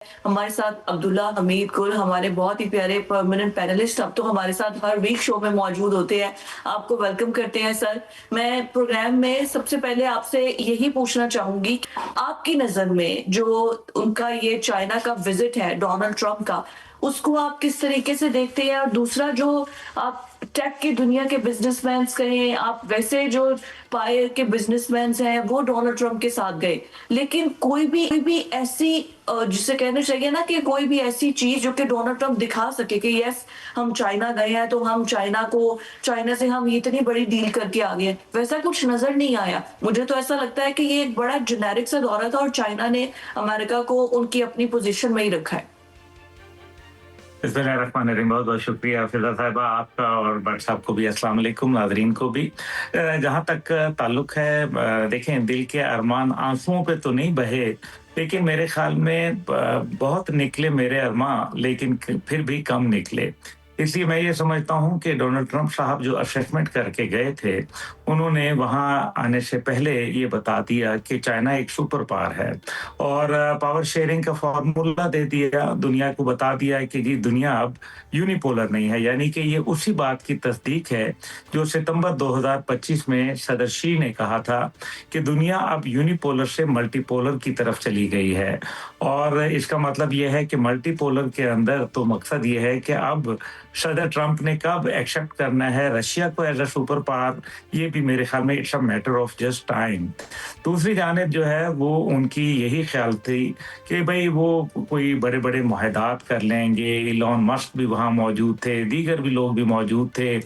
हमारे साथ अब्दुल्ला हमीद गुल हमारे बहुत ही प्यारे परमानेंट पैनलिस्ट अब तो हमारे साथ हर वीक शो में मौजूद होते हैं। आपको वेलकम करते हैं सर। मैं प्रोग्राम में सबसे पहले आपसे यही पूछना चाहूंगी, आपकी नज़र में जो उनका ये चाइना का विजिट है डोनाल्ड ट्रंप का, उसको आप किस तरीके से देखते हैं? और दूसरा, जो आप टेक की दुनिया के बिजनेसमैन कहें, आप वैसे जो पायर के बिजनेसमैन हैं वो डोनाल्ड ट्रंप के साथ गए, लेकिन कोई भी ऐसी जिसे कहना चाहिए ना कि कोई भी ऐसी चीज जो कि डोनाल्ड ट्रंप दिखा सके कि यस हम चाइना गए हैं तो हम चाइना से हम इतनी बड़ी डील करके आ गए हैं, वैसा कुछ नजर नहीं आया। मुझे तो ऐसा लगता है कि ये एक बड़ा जेनेरिक सा दौरा था और चाइना ने अमेरिका को उनकी अपनी पोजीशन में ही रखा है। बिस्मिल्लाहिर्रहमानिर्रहीम। बहुत बहुत शुक्रिया फिजा साहिबा आपका, और भट्ट साहब को भी अस्सलाम वालेकुम, नाज़रीन को भी। जहाँ तक ताल्लुक है, देखें, दिल के अरमान आंसुओं पे तो नहीं बहे, लेकिन मेरे ख्याल में बहुत निकले मेरे अरमान, लेकिन फिर भी कम निकले। इसलिए मैं ये समझता हूँ कि डोनाल्ड ट्रंप साहब जो असेसमेंट करके गए थे, उन्होंने वहाँ आने से पहले ये बता दिया कि चाइना एक सुपर पावर है, और पावर शेयरिंग का फॉर्मूला दे दिया, दुनिया को बता दिया कि जी दुनिया अब यूनिपोलर नहीं है। यानी कि ये उसी बात की तस्दीक है जो सितंबर 2025 में सदर शी ने कहा था कि दुनिया अब यूनिपोलर से मल्टीपोलर की तरफ चली गई है। और इसका मतलब ये है कि मल्टीपोलर के अंदर तो मकसद ये है कि अब सदर ट्रंप ने कब एक्सेप्ट करना है रशिया को एज अ सुपर पावर, ये भी मेरे ख्याल में it's a matter of just time. दूसरी जानिब जो है वो उनकी यही ख्याल थी कि भाई वो कोई बड़े बड़े मुआहदात कर लेंगे। इलॉन मस्क भी वहाँ मौजूद थे, दीगर भी लोग भी मौजूद थे,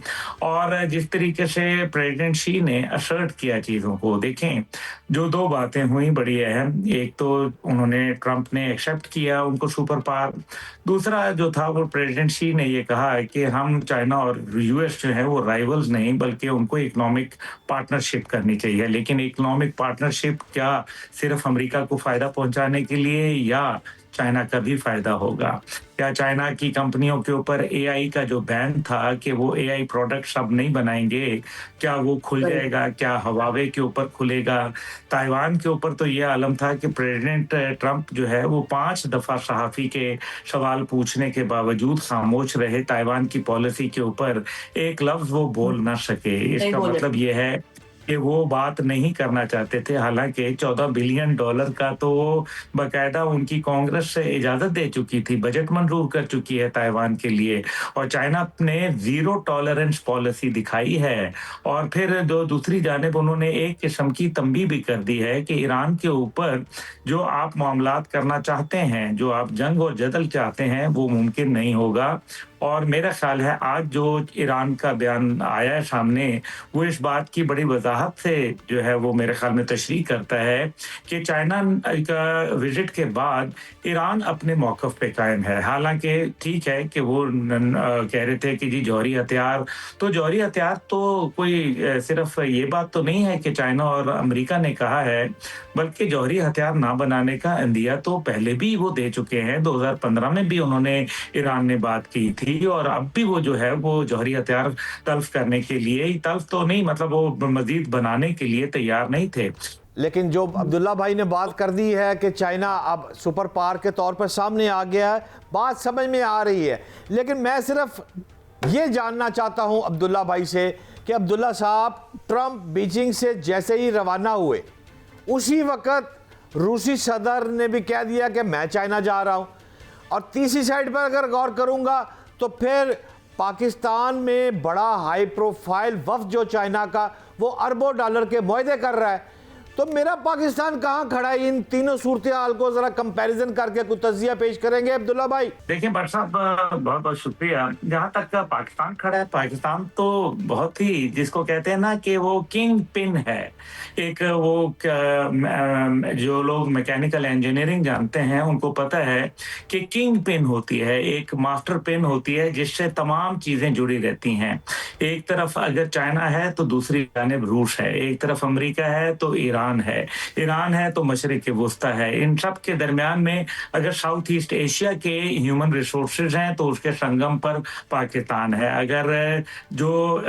और जिस तरीके से प्रेसिडेंट शी ने असर्ट किया चीज़ों को, देखें जो दो बातें हुई बड़ी अहम, एक तो उन्होंने ट्रंप ने एक्सेप्ट किया उनको सुपर पावर, दूसरा जो था वो प्रेसिडेंट शी ने ये कहा है कि हम चाइना और यूएस जो है वो राइवल्स नहीं, बल्कि उनको इकोनॉमिक पार्टनरशिप करनी चाहिए। लेकिन इकोनॉमिक पार्टनरशिप क्या सिर्फ अमेरिका को फायदा पहुंचाने के लिए, या चाइना का भी फायदा होगा? क्या चाइना की कंपनियों के ऊपर एआई का जो बैन था कि वो एआई प्रोडक्ट्स अब नहीं बनाएंगे, क्या वो खुल जाएगा? क्या हवावे के ऊपर खुलेगा? ताइवान के ऊपर तो ये आलम था कि प्रेसिडेंट ट्रंप जो है वो 5 दफा सहाफी के सवाल पूछने के बावजूद खामोश रहे, ताइवान की पॉलिसी के ऊपर एक लफ्ज वो बोल ना सके। इसका मतलब ये है कि वो बात नहीं करना चाहते थे। हालांकि $14 बिलियन का तो वो बाकायदा उनकी कांग्रेस से इजाजत दे चुकी थी, बजट मंजूर कर चुकी है ताइवान के लिए, और चाइना ने जीरो टॉलरेंस पॉलिसी दिखाई है। और फिर जो दूसरी जानिब उन्होंने एक किस्म की तंबीह भी कर दी है कि ईरान के ऊपर जो आप मामलात करना चाहते हैं, जो आप जंग और जदल चाहते हैं, वो मुमकिन नहीं होगा। और मेरा ख्याल है आज जो ईरान का बयान आया है सामने, वो इस बात की बड़ी वजाहत से जो है वो मेरे ख्याल में तशरीह करता है कि चाइना का विजिट के बाद ईरान अपने मौक़िफ़ पे कायम है। हालांकि ठीक है कि वो कह रहे थे कि जी जौहरी हथियार, तो जौहरी हथियार तो कोई सिर्फ ये बात तो नहीं है कि चाइना और अमेरिका ने कहा है, बल्कि जौहरी हथियार ना बनाने का इंदिया तो पहले भी वो दे चुके हैं। 2015 में भी उन्होंने, ईरान ने बात की थी, और अब भी वो जो है वो जौहरी हथियार तल्फ करने के लिए, तल्फ तो नहीं मतलब वो मजीद बनाने के लिए तैयार नहीं थे। लेकिन जो अब्दुल्ला भाई ने बात कर दी है कि चाइना अब सुपर पावर के तौर पर सामने आ गया है, बात समझ में आ रही है। लेकिन मैं सिर्फ ये जानना चाहता हूं अब्दुल्ला भाई से कि अब्दुल्ला साहब, ट्रंप बीजिंग से जैसे ही रवाना हुए, उसी वक्त रूसी सदर ने भी कह दिया कि मैं चाइना जा रहा हूं। और तीसरी साइड पर अगर गौर करूंगा तो फिर पाकिस्तान में बड़ा हाई प्रोफाइल वफ्द जो चाइना का, वो अरबों डॉलर के मुआहदे कर रहा है। तो मेरा पाकिस्तान कहां खड़ा है? इन तीनों सूरत हाल को जरा कंपैरिजन करके कुछ तज्जिया पेश करेंगे अब्दुल्ला भाई? देखिए भट्ट साहब, बहुत बहुत शुक्रिया। जहाँ तक पाकिस्तान खड़ा है, पाकिस्तान तो बहुत ही, जिसको कहते हैं ना कि वो किंग पिन है। एक वो जो लोग मैकेनिकल इंजीनियरिंग जानते हैं उनको पता है कि किंग पिन होती है, एक मास्टर पिन होती है जिससे तमाम चीजें जुड़ी रहती हैं। एक तरफ अगर चाइना है तो दूसरी जानिब रूस है, एक तरफ अमेरिका है तो ईरान पाकिस्तान है, ईरान है तो मशरिक वुस्ता है। इन सब के दरमियान में अगर साउथ ईस्ट एशिया के ह्यूमन रिसोर्सेज हैं तो उसके संगम पर पाकिस्तान है। अगर जो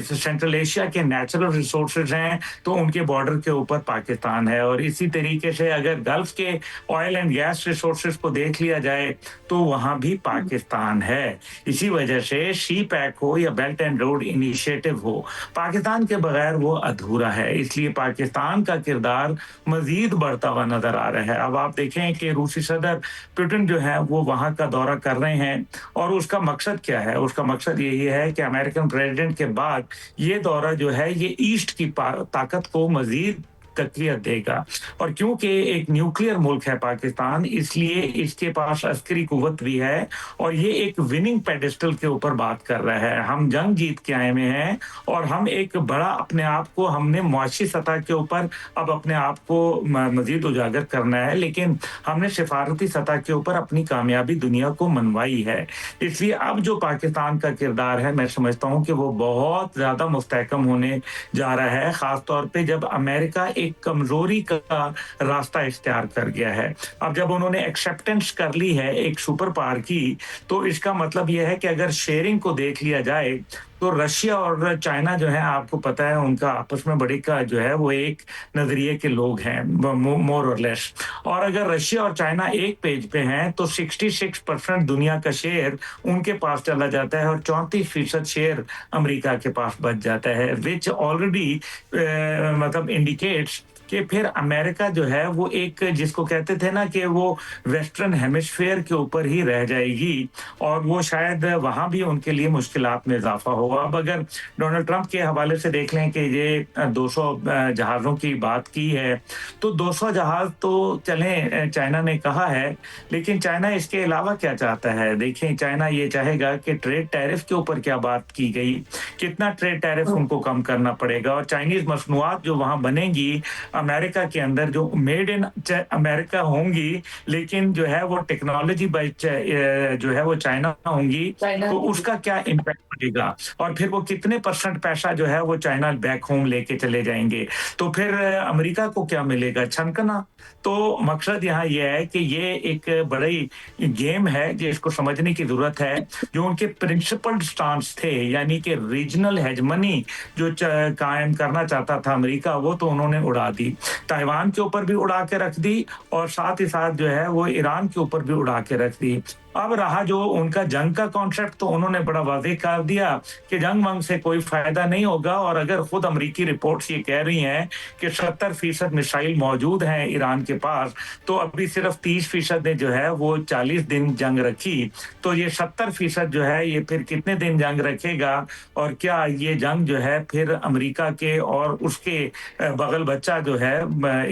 सेंट्रल एशिया के नेचुरल रिसोर्सेज हैं तो उनके बॉर्डर के ऊपर पाकिस्तान है। और इसी तरीके से अगर गल्फ के ऑयल एंड गैस रिसोर्सेज को देख लिया जाए तो वहां भी पाकिस्तान है। इसी वजह से सी पैक हो या बेल्ट एंड रोड इनिशिएटिव हो, पाकिस्तान के बगैर वो अधूरा है। इसलिए पाकिस्तान का किरदार मजीद बढ़ता हुआ नजर आ रहा है। अब आप देखें कि रूसी सदर पुतिन जो है वो वहां का दौरा कर रहे हैं और उसका मकसद क्या है? उसका मकसद यही है कि अमेरिकन प्रेसिडेंट के बाद ये दौरा जो है ये ईस्ट की ताकत को मजीद तकवीत देगा। और क्योंकि एक न्यूक्लियर मुल्क है पाकिस्तान, इसलिए इसके पास अस्करी कुव्वत भी है और ये एक विनिंग पेडेस्टल के ऊपर बात कर रहा है। हम जंग जीत के आए हुए हैं और हम एक बड़ा अपने आप को हमने मुआशी सतह के ऊपर अब अपने आप को मजीद उजागर करना है, लेकिन हमने सिफारती सतह के ऊपर अपनी कामयाबी दुनिया को मनवाई है। इसलिए अब जो पाकिस्तान का किरदार है मैं समझता हूँ कि वो बहुत ज्यादा मुस्तहकम होने जा रहा है, खासतौर पर जब अमेरिका एक कमजोरी का रास्ता इख्तियार कर गया है। अब जब उन्होंने एक्सेप्टेंस कर ली है एक सुपर पावर की, तो इसका मतलब यह है कि अगर शेयरिंग को देख लिया जाए तो रशिया और चाइना जो है आपको पता है उनका आपस में बड़ी का जो है वो एक नजरिए के लोग हैं मोर और लेस। और अगर रशिया और चाइना एक पेज पे हैं तो 66% दुनिया का शेयर उनके पास चला जाता है और 34% शेयर अमेरिका के पास बच जाता है, विच ऑलरेडी मतलब इंडिकेट्स कि फिर अमेरिका जो है वो एक जिसको कहते थे ना कि वो वेस्टर्न हेमिस्फीयर के ऊपर ही रह जाएगी और वो शायद वहां भी उनके लिए मुश्किलात में इजाफा होगा। अब अगर डोनाल्ड ट्रंप के हवाले से देख लें कि ये 200 जहाज़ों की बात की है तो 200 जहाज़ तो चलें चाइना ने कहा है, लेकिन चाइना इसके अलावा क्या चाहता है? देखें, चाइना ये चाहेगा कि ट्रेड टैरिफ के ऊपर क्या बात की गई, कितना ट्रेड टैरिफ उनको कम करना पड़ेगा और चाइनीज मसनूआत जो वहां बनेंगी अमेरिका के अंदर जो मेड इन अमेरिका होंगी, लेकिन जो है वो टेक्नोलॉजी बाय जो है वो चाइना होंगी, तो उसका क्या इम्पैक्ट पड़ेगा और फिर वो कितने % पैसा जो है वो चाइना बैक होम लेके चले जाएंगे, तो फिर अमेरिका को क्या मिलेगा? छनकना। तो मकसद यहाँ ये है कि ये एक बड़ी गेम है जिसको समझने की जरूरत है। जो उनके प्रिंसिपल स्टांस थे यानी कि रीजनल हेजमनी जो कायम करना चाहता था अमेरिका, वो तो उन्होंने उड़ा दी, ताइवान के ऊपर भी उड़ा के रख दी और साथ ही साथ जो है वो ईरान के ऊपर भी उड़ा के रख दी। अब रहा जो उनका जंग का कॉन्सेप्ट, तो उन्होंने बड़ा वाज़ेह कर दिया कि जंग वंग से कोई फायदा नहीं होगा और अगर खुद अमेरिकी रिपोर्ट्स ये कह रही हैं कि 70% मिसाइल मौजूद हैं ईरान के पास, तो अभी सिर्फ 30% ने जो है वो 40 दिन जंग रखी, तो ये 70% जो है ये फिर कितने दिन जंग रखेगा और क्या ये जंग जो है फिर अमेरिका के और उसके बगल बच्चा जो है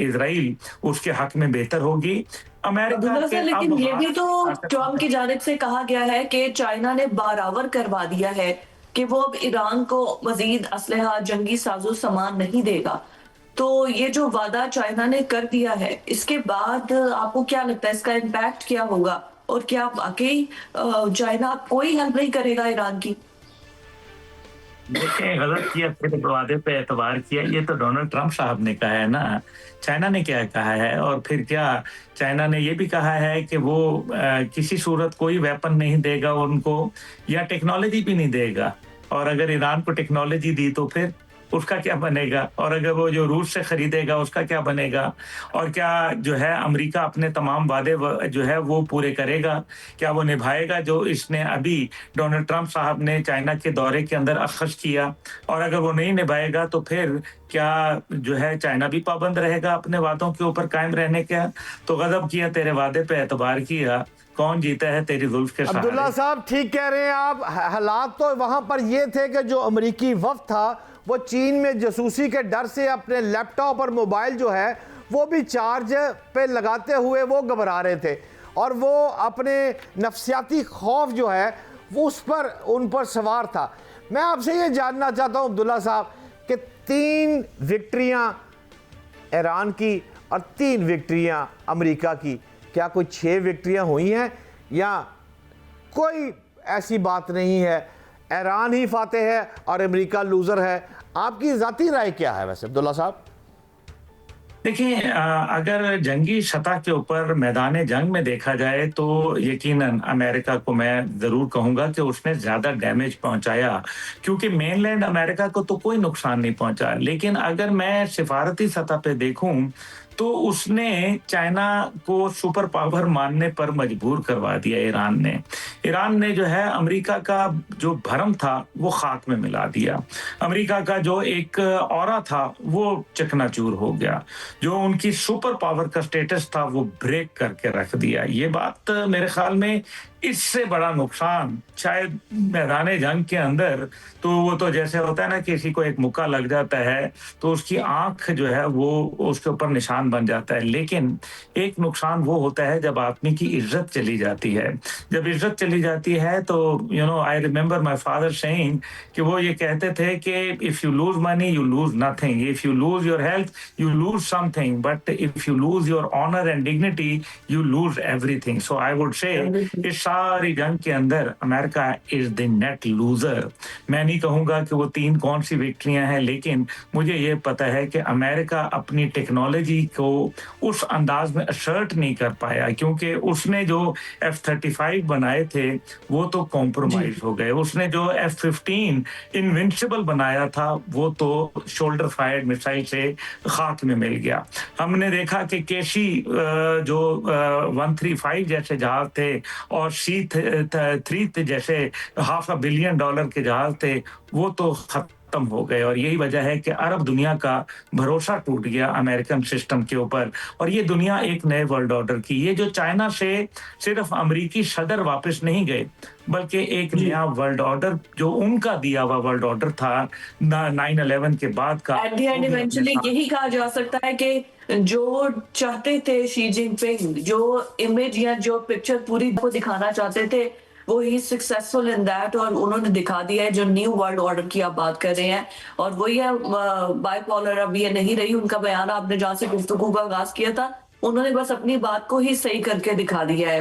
इजराइल उसके हक में बेहतर होगी? अमेरिका के लेकिन ये भी तो ट्रम्प की जानिब से कहा गया है कि चाइना ने बराबर करवा दिया है कि वो अब ईरान को मजीद असलहा जंगी साजो सामान नहीं देगा। तो ये जो वादा चाइना ने कर दिया है, इसके बाद आपको क्या लगता है इसका इम्पैक्ट क्या होगा और क्या वाकई चाइना कोई हेल्प नहीं करेगा ईरान की? देखिए, गलत किया, फिर वादे पे एतबार किया, ये तो डोनाल्ड ट्रंप साहब ने कहा है ना, चाइना ने क्या कहा है? और फिर क्या चाइना ने ये भी कहा है कि वो किसी सूरत कोई वेपन नहीं देगा उनको या टेक्नोलॉजी भी नहीं देगा, और अगर ईरान को टेक्नोलॉजी दी तो फिर उसका क्या बनेगा, और अगर वो जो रूस से खरीदेगा उसका क्या बनेगा, और क्या जो है अमेरिका अपने तमाम वादे जो है वो पूरे करेगा, क्या वो निभाएगा जो इसने अभी डोनाल्ड ट्रंप साहब ने चाइना के दौरे के अंदर अखज़ किया? और अगर वो नहीं निभाएगा तो फिर क्या जो है चाइना भी पाबंद रहेगा अपने वादों के ऊपर कायम रहने का? तो गजब किया, तेरे वादे पे एतबार किया, कौन जीता है तेरी जुल्फ के सहारे। अब्दुल्ला साहब ठीक कह रहे हैं आप। हालात तो वहां पर ये थे कि जो अमेरिकी वफ्द था वो चीन में जासूसी के डर से अपने लैपटॉप और मोबाइल जो है वो भी चार्ज पे लगाते हुए वो घबरा रहे थे और वो अपने नफ्सियाती खौफ जो है वो उन पर सवार था। मैं आपसे ये जानना चाहता हूँ अब्दुल्ला साहब कि 3 विक्ट्रियाँ ईरान की और 3 विक्ट्रियाँ अमेरिका की, क्या कोई 6 विक्ट्रियाँ हुई हैं या कोई ऐसी बात नहीं है, ईरान ही फातेह है और अमेरिका लूज़र है? आपकी ज़ाती राय क्या है वैसे अब्दुल्ला साहब? देखिए अगर जंगी सतह के ऊपर मैदान जंग में देखा जाए तो यकीनन अमेरिका को मैं ज़रूर कहूँगा कि उसने ज़्यादा डैमेज पहुँचाया, क्योंकि मेनलैंड अमेरिका को तो कोई नुकसान नहीं पहुँचा। लेकिन अगर मैं सिफारती सतह पे देखूँ, तो उसने चाइना को सुपर पावर मानने पर मजबूर करवा दिया ईरान ने। ईरान ने जो है अमेरिका का जो भरम था, वो खाक में मिला दिया। अमेरिका का जो एक ऑरा था, वो चकनाचूर हो गया। जो उनकी सुपर पावर का स्टेटस था वो ब्रेक करके रख दिया। ये बात मेरे ख्याल में इससे बड़ा नुकसान शायद मैदान जंग के अंदर, तो वो तो जैसे होता है ना, किसी को एक मुक्का लग जाता है तो उसकी आंख जो है वो उसके ऊपर निशान बन जाता है। लेकिन एक नुकसान वो होता है जब आदमी की इज्जत चली जाती है। जब इज्जत चली जाती है तो I remember my father saying कि वो ये कहते थे कि if you lose money you lose nothing, if you lose your health you lose something, but if you lose your honour and dignity you lose everything. So I would say इस सारी जंग के अंदर America is the net loser. मैं नहीं कहूंगा कि वो 3 कौन सी विक्ट्रियां हैं, लेकिन मुझे ये पता है कि अमेरिका अपनी टेक्नोलॉजी को उस अंदाज में असर्ट नहीं कर पाया, क्योंकि उसने जो F-35 बनाए थे वो तो कॉम्प्रोमाइज हो गए। उसने जो F-15 इनविंसिबल बनाया था वो तो शोल्डर फायर्ड मिसाइल से खाक में मिल गया। हमने देखा कि केसी जो 135 जैसे जहाज थे और C-3 जैसे $500 बिलियन के जहाज थे, वो तो खत्म हो गए। और यही वजह है कि अरब दुनिया का भरोसा टूट गया अमेरिकन सिस्टम के ऊपर, और ये दुनिया एक नए वर्ल्ड ऑर्डर की। ये जो चाइना से सिर्फ अमेरिकी सदर वापस नहीं गए, बल्कि एक नया वर्ल्ड ऑर्डर जो उनका दिया हुआ वर्ल्ड ऑर्डर था 9/11 के बाद का, एट द एंड इवेंचुअली यही कहा जा सकता है कि जो चाहते थे शी जिनपिंग, जो इमेज या जो पिक्चर पूरी को दिखाना चाहते थे, वो ही सक्सेसफुल इन दैट, और उन्होंने दिखा दिया है। जो न्यू वर्ल्ड ऑर्डर की आप बात कर रहे हैं, और वही है बाइपोलर। अब ये नहीं रही उनका बयान, आपने जहां से गुफ्तगू का आगाज किया था, उन्होंने बस अपनी बात को ही सही करके दिखा दिया है।